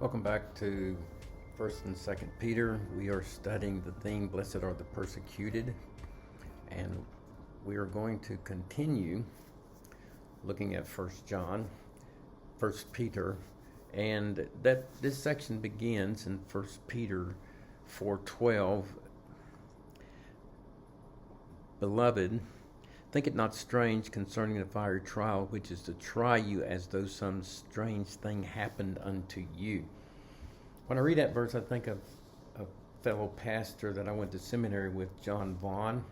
Welcome back to 1st and 2nd Peter. We are studying the theme, Blessed are the Persecuted. And we are going to continue looking at 1st John, 1st Peter. And that this section begins in 1st Peter 4:12. Beloved, think it not strange concerning the fiery trial, which is to try you as though some strange thing happened unto you. When I read that verse, I think of a fellow pastor that I went to seminary with, John Vaughn.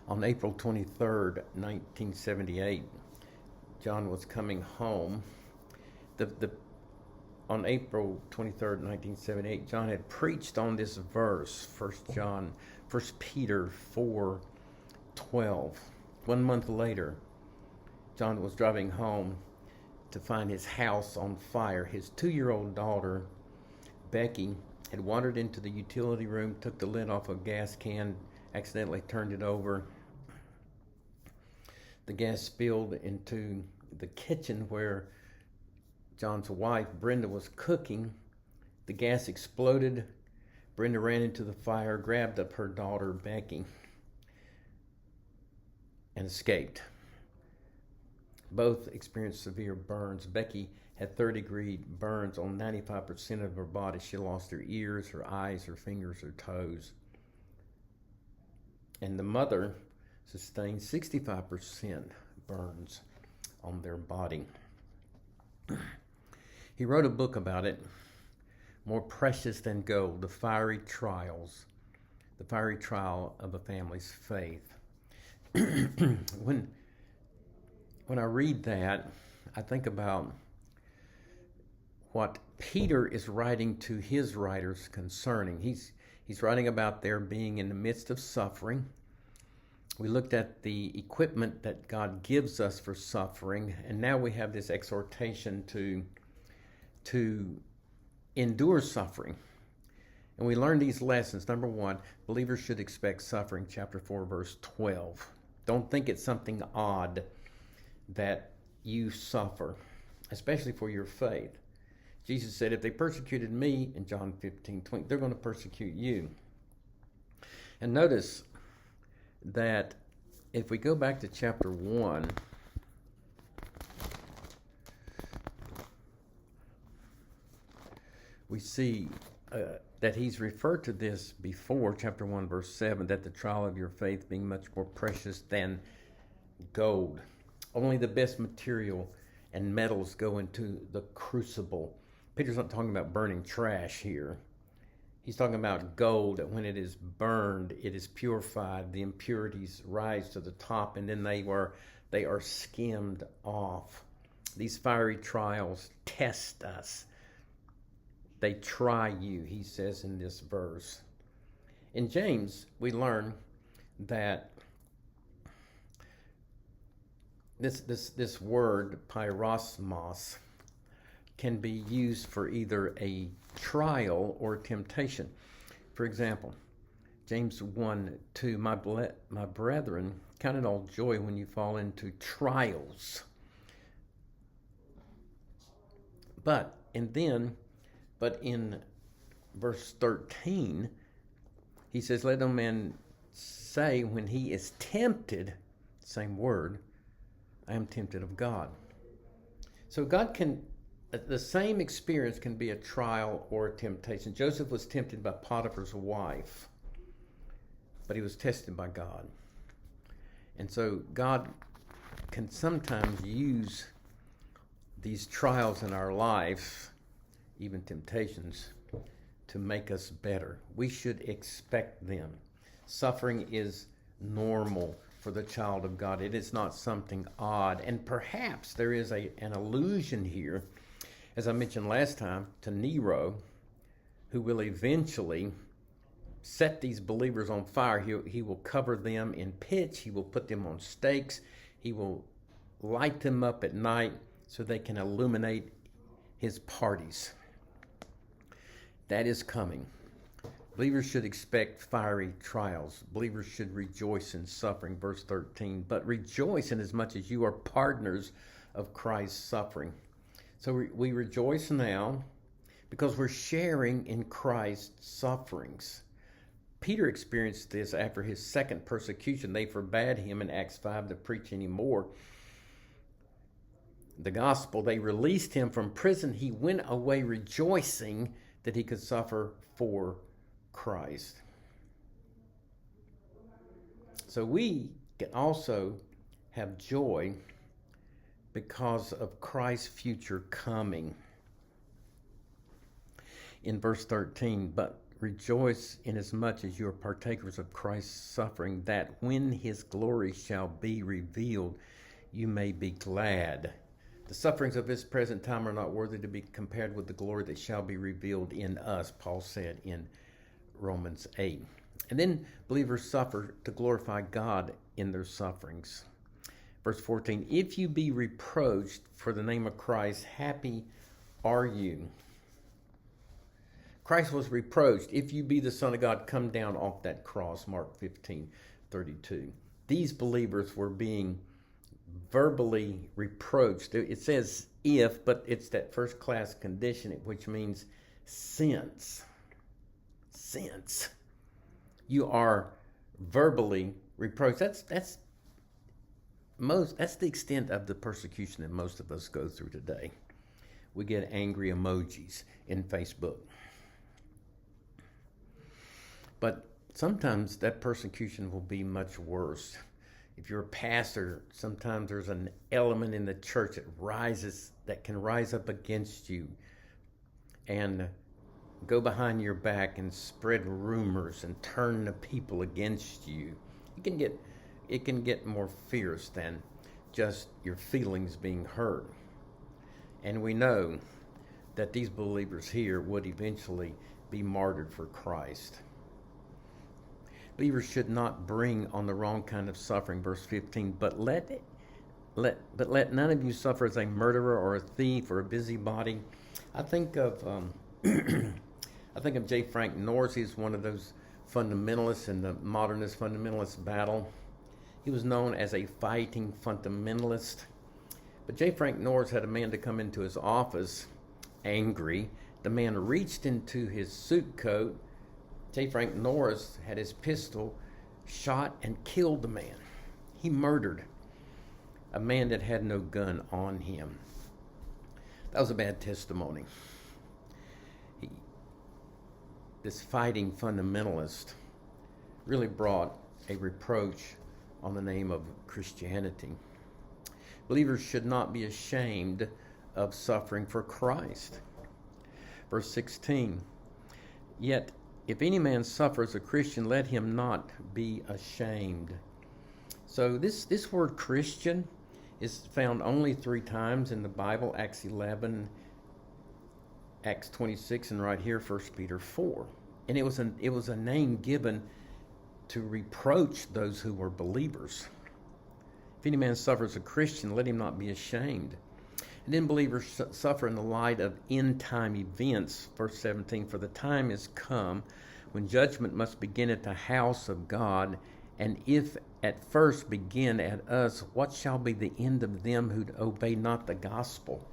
On April 23rd, 1978, John was coming home. On April 23rd, 1978, John had preached on this verse, 1 Peter 4:12. 1 month later, John was driving home to find his house on fire. His 2-year-old daughter, Becky, had wandered into the utility room, took the lid off a gas can, accidentally turned it over. The gas spilled into the kitchen where John's wife, Brenda, was cooking. The gas exploded. Brenda ran into the fire, grabbed up her daughter, Becky, and escaped. Both experienced severe burns. Becky had third-degree burns on 95% of her body. She lost her ears, her eyes, her fingers, her toes. And the mother sustained 65% burns on their body. He wrote a book about it, More Precious Than Gold, the fiery trial of a family's faith. When I read that, I think about what Peter is writing to his writers concerning. He's writing about their being in the midst of suffering. We looked at the equipment that God gives us for suffering, and now we have this exhortation to endure suffering. And we learned these lessons. Number 1, believers should expect suffering, chapter 4, verse 12. Don't think it's something odd that you suffer, especially for your faith. Jesus said, if they persecuted me, in John 15:20, they're going to persecute you. And notice that if we go back to chapter 1, we see that he's referred to this before, chapter 1, verse 7, that the trial of your faith being much more precious than gold. Only the best material and metals go into the crucible. Peter's not talking about burning trash here. He's talking about gold, that when it is burned, it is purified. The impurities rise to the top, and then they are skimmed off. These fiery trials test us. They try you, he says in this verse. In James, we learn that this word, pyrosmos, can be used for either a trial or temptation. For example, James 1:2, my brethren, count it all joy when you fall into trials. But in verse 13, he says, let no man say when he is tempted, same word, I am tempted of God. So the same experience can be a trial or a temptation. Joseph was tempted by Potiphar's wife, but he was tested by God. And so God can sometimes use these trials in our life, even temptations, to make us better. We should expect them. Suffering is normal for the child of God. It is not something odd. And perhaps there is an allusion here, as I mentioned last time, to Nero, who will eventually set these believers on fire. He will cover them in pitch. He will put them on stakes. He will light them up at night so they can illuminate his parties. That is coming. Believers should expect fiery trials. Believers should rejoice in suffering, verse 13. But rejoice in as much as you are partners of Christ's suffering. So we rejoice now because we're sharing in Christ's sufferings. Peter experienced this after his second persecution. They forbade him in Acts 5 to preach anymore the gospel. They released him from prison. He went away rejoicing that he could suffer for Christ. So we can also have joy because of Christ's future coming. In verse 13, but rejoice inasmuch as you are partakers of Christ's suffering, that when his glory shall be revealed, you may be glad. The sufferings of this present time are not worthy to be compared with the glory that shall be revealed in us, Paul said in Romans 8. And then believers suffer to glorify God in their sufferings. Verse 14, if you be reproached for the name of Christ, happy are you. Christ was reproached. If you be the Son of God, come down off that cross, Mark 15:32. These believers were being verbally reproached. It says if, but it's that first class condition, which means since. Since you are verbally reproached. That's the extent of the persecution that most of us go through today. We get angry emojis in Facebook. But sometimes that persecution will be much worse. If you're a pastor, sometimes there's an element in the church that can rise up against you and go behind your back and spread rumors and turn the people against you. It can get more fierce than just your feelings being hurt. And we know that these believers here would eventually be martyred for Christ. Believers should not bring on the wrong kind of suffering, verse 15, but let none of you suffer as a murderer or a thief or a busybody. I think of J. Frank Norris. He's one of those fundamentalists in the modernist fundamentalist battle. He was known as a fighting fundamentalist. But J. Frank Norris had a man to come into his office angry. The man reached into his suit coat. J. Frank Norris had his pistol, shot and killed the man. He murdered a man that had no gun on him. That was a bad testimony. This fighting fundamentalist really brought a reproach on the name of Christianity. Believers should not be ashamed of suffering for Christ. Verse 16, yet if any man suffer as a Christian, let him not be ashamed. So this word Christian is found only 3 times in the Bible, Acts 11, Acts 26, and right here, 1 Peter 4. And it was a name given to reproach those who were believers. If any man suffers as a Christian, let him not be ashamed. And then believers suffer in the light of end-time events. Verse 17, for the time is come when judgment must begin at the house of God, and if at first begin at us, what shall be the end of them who obey not the gospel?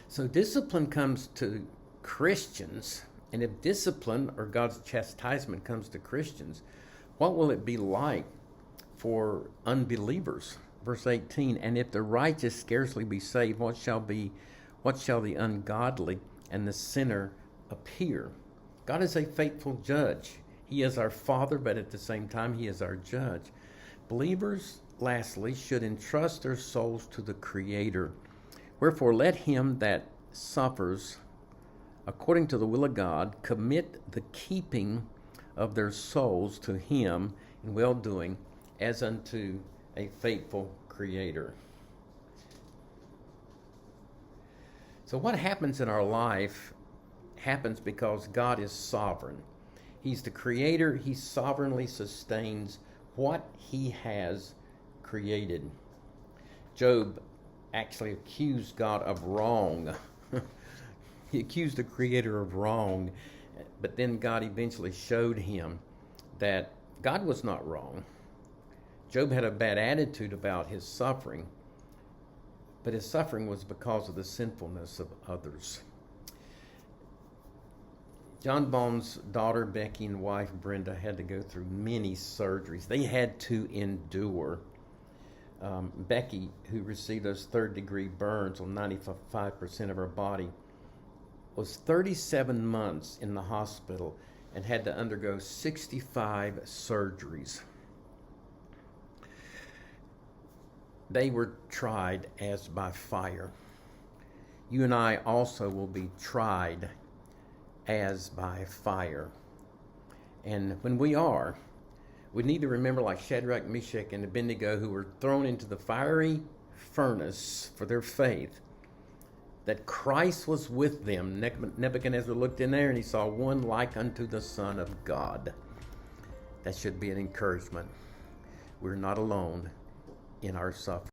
So discipline comes to Christians, and if discipline or God's chastisement comes to Christians, what will it be like for unbelievers? Verse 18, and if the righteous scarcely be saved, what shall the ungodly and the sinner appear? God is a faithful judge. He is our Father, but at the same time, He is our judge. Believers, lastly, should entrust their souls to the Creator. Wherefore, let him that suffers according to the will of God commit the keeping of their souls to Him in well-doing as unto a faithful Creator. So what happens in our life happens because God is sovereign. He's the Creator. He sovereignly sustains what He has created. Job actually accused God of wrong. He accused the Creator of wrong, but then God eventually showed him that God was not wrong. Job had a bad attitude about his suffering, but his suffering was because of the sinfulness of others. John Bone's daughter Becky and wife Brenda had to go through many surgeries. They had to endure. Becky, who received those third-degree burns on 95% of her body, was 37 months in the hospital and had to undergo 65 surgeries. They were tried as by fire. You and I also will be tried as by fire. And when we are, we need to remember, like Shadrach, Meshach, and Abednego, who were thrown into the fiery furnace for their faith, that Christ was with them. Nebuchadnezzar looked in there and he saw one like unto the Son of God. That should be an encouragement. We're not alone in our suffering.